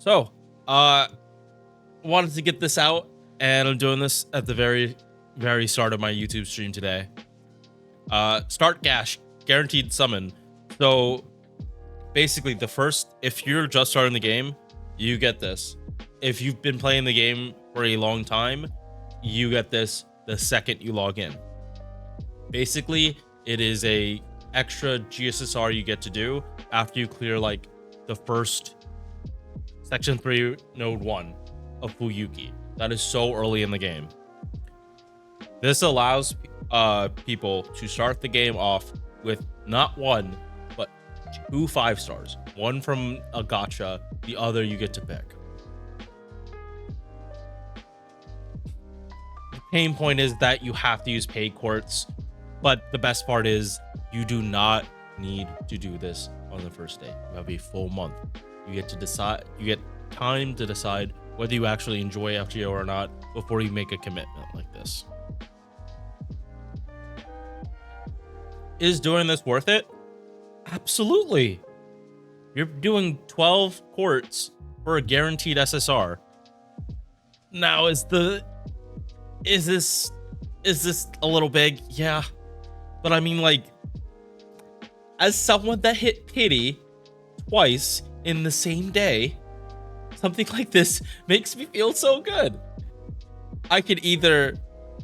So, wanted to get this out, and I'm doing this at the very start of my YouTube stream today. Start Gash, guaranteed summon. So, basically, if you're just starting the game, you get this. If you've been playing the game for a long time, you get this the second you log in. Basically, it is a extra GSSR you get to do after you clear like the first Section 3 Node 1 of Fuyuki. That is so early in the game. This allows people to start the game off with not one, but 2 5-stars. One from a gacha, the other you get to pick. The pain point is that you have to use paid courts, but the best part is you do not need to do this on the first day. You have a full month. You get to decide, you get time to decide whether you actually enjoy FGO or not before you make a commitment like this. Is doing this worth it? Absolutely. You're doing 12 courts for a guaranteed SSR. Now, is this a little big? Yeah. But I mean, like, as someone that hit pity twice in the same day, something like this makes me feel so good. I could either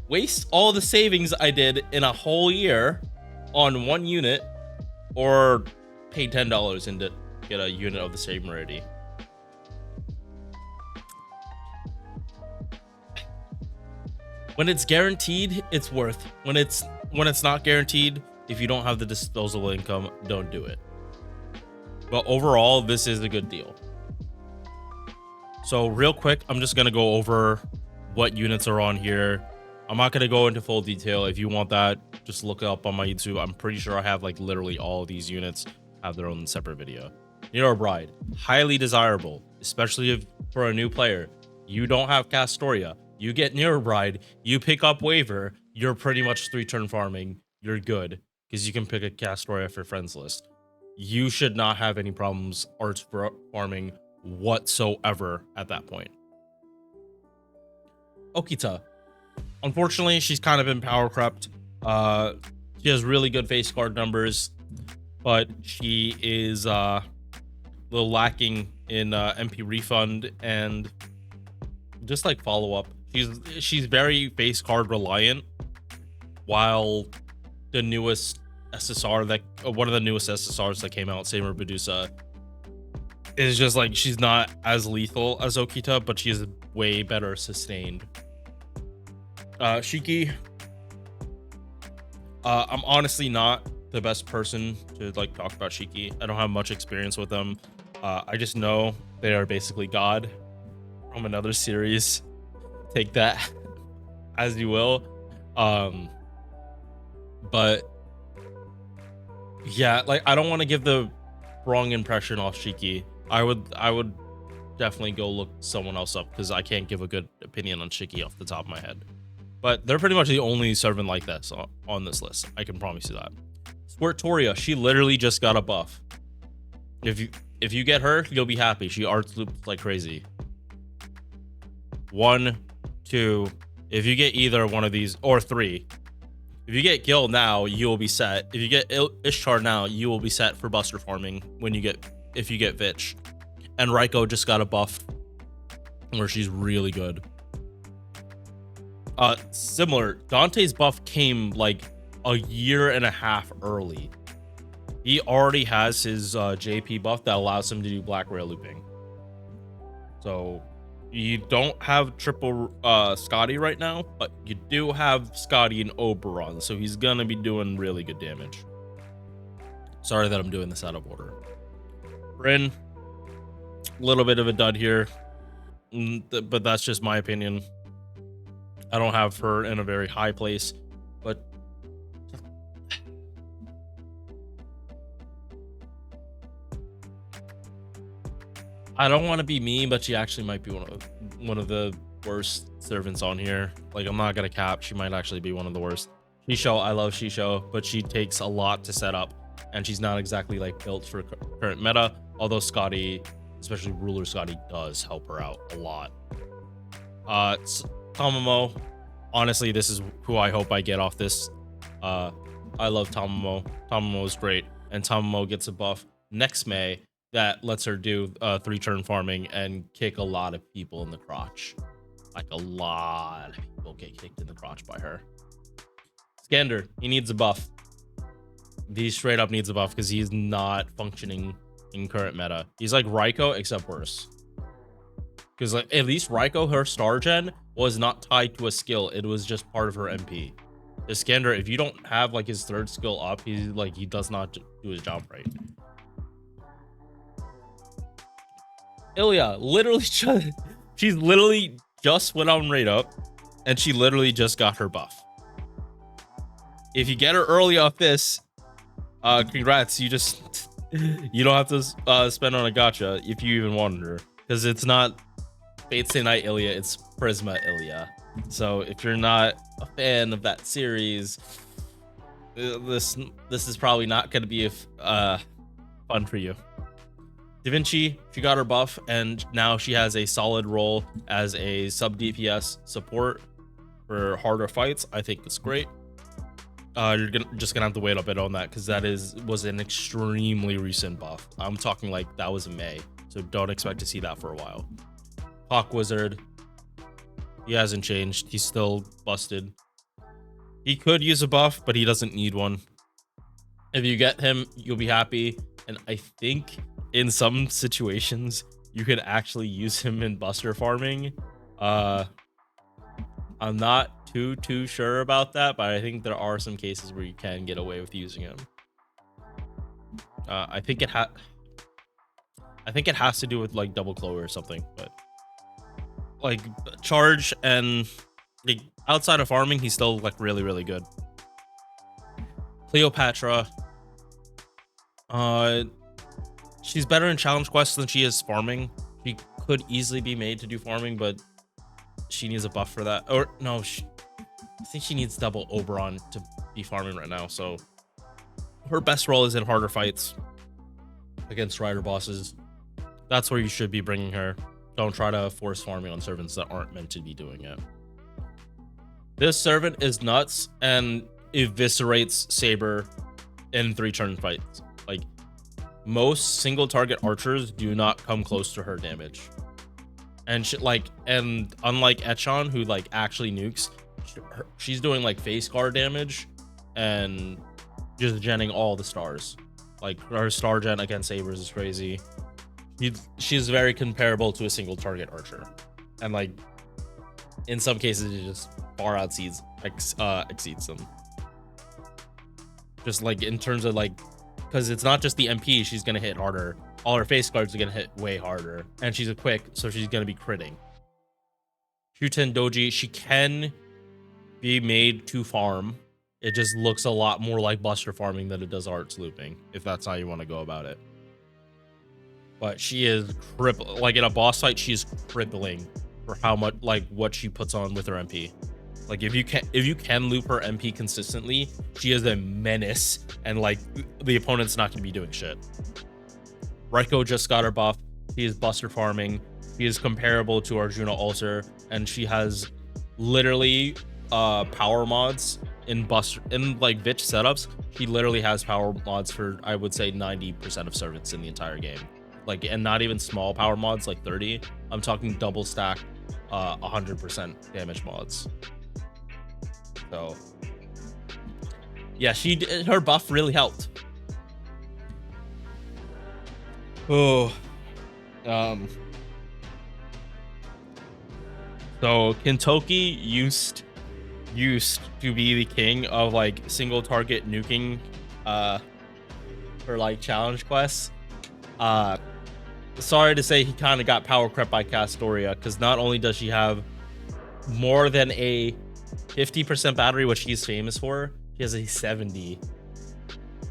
waste all the savings I did in a whole year on one unit, or pay $10 and to get a unit of the same rarity. When it's guaranteed, it's worth. When it's not guaranteed, if you don't have the disposable income, don't do it. But overall, this is a good deal. So real quick, I'm just gonna go over what units are on here. I'm not gonna go into full detail. If you want that, just look it up on my YouTube. I'm pretty sure I have like literally all of these units have their own separate video. Nero Bride, highly desirable, especially if for a new player. You don't have Castoria, you get Nero Bride, you pick up Waver, you're pretty much 3-turn farming. You're good because you can pick a Castoria for friends list. You should not have any problems arts farming whatsoever at that point. Okita, unfortunately, she's kind of been power crept. She has really good face card numbers, but she is a little lacking in MP refund and just like follow up. She's very face card reliant, while the newest SSR one of the newest SSRs that came out, Samer Medusa, is just like she's not as lethal as Okita, but she is way better sustained. Shiki, I'm honestly not the best person to like talk about Shiki. I don't have much experience with them. I just know they are basically God from another series. Take that as you will. But yeah, like I don't want to give the wrong impression off Shiki. I would definitely go look someone else up because I can't give a good opinion on Shiki off the top of my head. But they're pretty much the only servant like this on this list. I can promise you that. Squirtoria, she literally just got a buff. If you get her, you'll be happy. She arts loops like crazy. 1, 2. If you get either one of these, or 3. If you get Gil now, you will be set. If you get Ishtar now, you will be set for buster farming if you get Vitch. And Raiko just got a buff where she's really good. Similar, Dante's buff came like a year and a half early. He already has his JP buff that allows him to do black rail looping. So you don't have triple Scotty right now, but you do have Scotty and Oberon, so he's gonna be doing really good damage. Sorry that I'm doing this out of order. Bryn, a little bit of a dud here, but that's just my opinion. I don't have her in a very high place, but I don't want to be mean, but she actually might be one of the worst servants on here. Like, I'm not gonna cap, she might actually be one of the worst. Shisho, I love Shisho, but she takes a lot to set up, and she's not exactly like built for current meta. Although Scotty especially Ruler Scotty does help her out a lot. Tamamo, honestly, this is who I hope I get off this. I love Tamamo. Tamamo is great, and Tamamo gets a buff next May that lets her do 3-turn farming and kick a lot of people in the crotch. Like a lot of people get kicked in the crotch by her. Skander, he needs a buff. He straight up needs a buff because he's not functioning in current meta. He's like Raikou except worse. Because like at least Raikou, her star gen was not tied to a skill. It was just part of her MP. Skander, if you don't have like his 3rd skill up, he does not do his job right. Ilya literally she's literally just went on raid up, and she literally just got her buff. If you get her early off this, congrats. You don't have to spend on a gacha if you even wanted her, because it's not Fate Stay Night Ilya, it's Prisma Ilya. So if you're not a fan of that series, this is probably not going to be fun for you. Da Vinci, she got her buff, and now she has a solid role as a sub DPS support for harder fights. I think it's great. You're just gonna have to wait a bit on that, because that was an extremely recent buff. I'm talking like that was in May, so don't expect to see that for a while. Hawk Wizard, he hasn't changed. He's still busted. He could use a buff, but he doesn't need one. If you get him, you'll be happy. And I think in some situations you could actually use him in buster farming. I'm not too sure about that, but I think there are some cases where you can get away with using him. I think it has to do with like double clover or something, but like charge and like outside of farming, he's still like really good. Cleopatra, she's better in challenge quests than she is farming. She could easily be made to do farming, but she needs a buff for that. Or no, I think she needs double Oberon to be farming right now. So her best role is in harder fights against rider bosses. That's where you should be bringing her. Don't try to force farming on servants that aren't meant to be doing it. This servant is nuts and eviscerates Saber in 3-turn fights. Like most single target archers do not come close to her damage. And and unlike Echan, who like actually nukes, she's doing like face guard damage and just genning all the stars. Like her star gen against Sabers is crazy. She's very comparable to a single target archer, and like in some cases it just far exceeds them. Just like in terms of like, because it's not just the MP she's gonna hit harder, all her face guards are gonna hit way harder, and she's a quick, so she's gonna be critting. Shuten Doji, she can be made to farm. It just looks a lot more like buster farming than it does arts looping, if that's how you want to go about it. But she is like in a boss fight, she's crippling for how much, like what she puts on with her MP. Like if you can loop her MP consistently, she is a menace, and like the opponent's not gonna be doing shit. Raikou just got her buff. He is buster farming. He is comparable to Arjuna Ulcer, and she has literally power mods in like Vitch setups. She literally has power mods for, I would say, 90% of servants in the entire game. Like, and not even small power mods like 30. I'm talking double stack 100% damage mods. So yeah, her buff really helped. So Kintoki used to be the king of like single target nuking for like challenge quests. Sorry to say, he kind of got power crept by Castoria, because not only does she have more than a 50% battery, which she's famous for, she has a 70,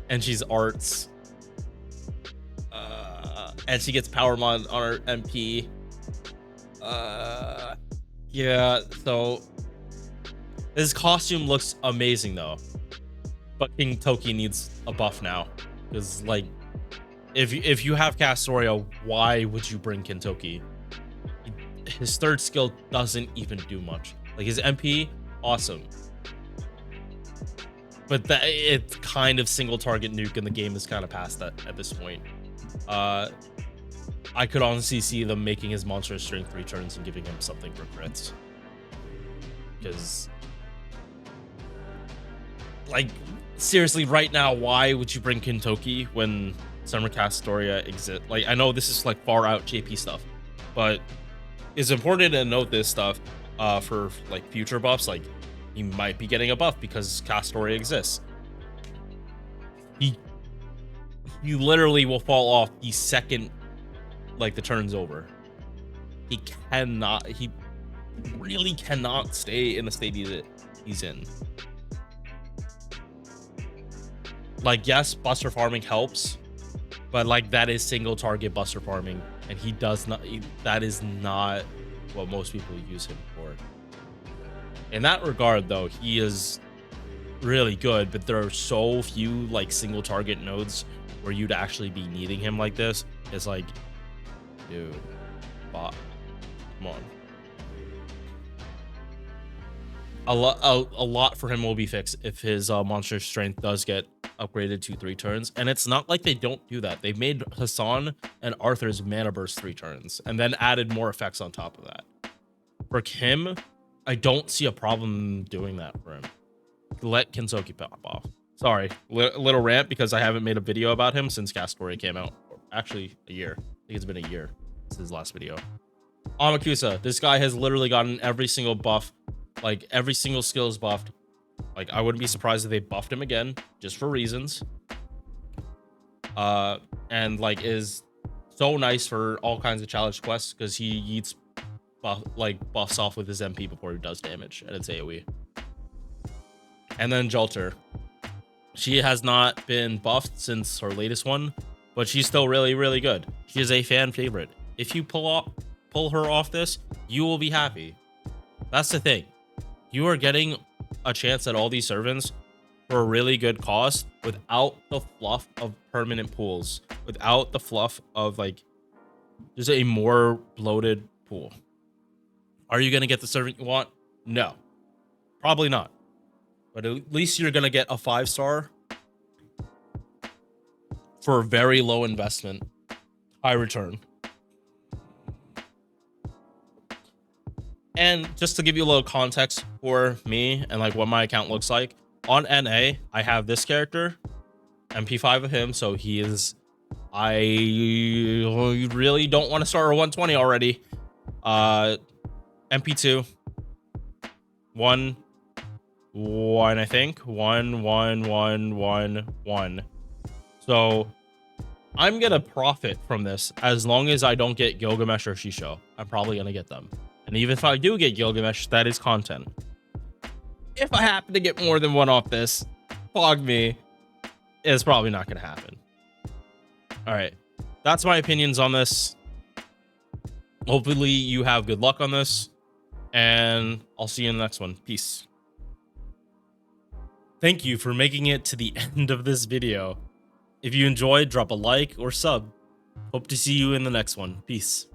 and she's arts, and she gets power mod on her MP. Yeah, so his costume looks amazing though, but King Toki needs a buff now, because like If you have Castoria, why would you bring Kintoki? His third skill doesn't even do much. Like his MP, awesome. But that it's kind of single target nuke, and the game is kind of past that at this point. I could honestly see them making his monster strength 3 turns and giving him something for crits. Because, like, seriously, right now, why would you bring Kintoki when Summer Castoria exists? Like, I know this is like far out JP stuff, but it's important to note this stuff for like future buffs. Like, he might be getting a buff because Castoria exists. He literally will fall off the second like the turn's over. He really cannot stay in the state he's in. Like, yes, buster farming helps, but like that is single target buster farming, and he does not, that is not what most people use him for. In that regard though, he is really good, but there are so few like single target nodes where you'd actually be needing him like this. It's like, dude, bot, come on. A lot for him will be fixed if his monster strength does get upgraded to 3 turns, and it's not like they don't do that. They've made Hassan and Arthur's mana burst 3 turns and then added more effects on top of that. For Kim, I don't see a problem doing that for him. Let Kintoki pop off. Sorry, little rant because I haven't made a video about him since Castoria came out. Actually, a year. I think it's been a year since his last video. Amakusa, this guy has literally gotten every single buff. Like, every single skill is buffed. Like, I wouldn't be surprised if they buffed him again, just for reasons. And, like, is so nice for all kinds of challenge quests, because he eats, buffs off with his MP before he does damage, and it's AoE. And then Jolter. She has not been buffed since her latest one, but she's still really, really good. She is a fan favorite. If you pull her off this, you will be happy. That's the thing. You are getting a chance at all these servants for a really good cost without the fluff of permanent pools, without the fluff of like just a more bloated pool. Are you going to get the servant you want? No, probably not. But at least you're going to get a 5-star for a very low investment, high return. And just to give you a little context for me and like what my account looks like, on NA, I have this character, MP5 of him, so he is, I really don't want to start a 120 already. MP2, 1, I think, 1, 1, 1, 1, 1. So I'm gonna profit from this as long as I don't get Gilgamesh or Shisho. I'm probably gonna get them. And even if I do get Gilgamesh, that is content. If I happen to get more than one off this, fog me, it's probably not going to happen. All right. That's my opinions on this. Hopefully you have good luck on this, and I'll see you in the next one. Peace. Thank you for making it to the end of this video. If you enjoyed, drop a like or sub. Hope to see you in the next one. Peace.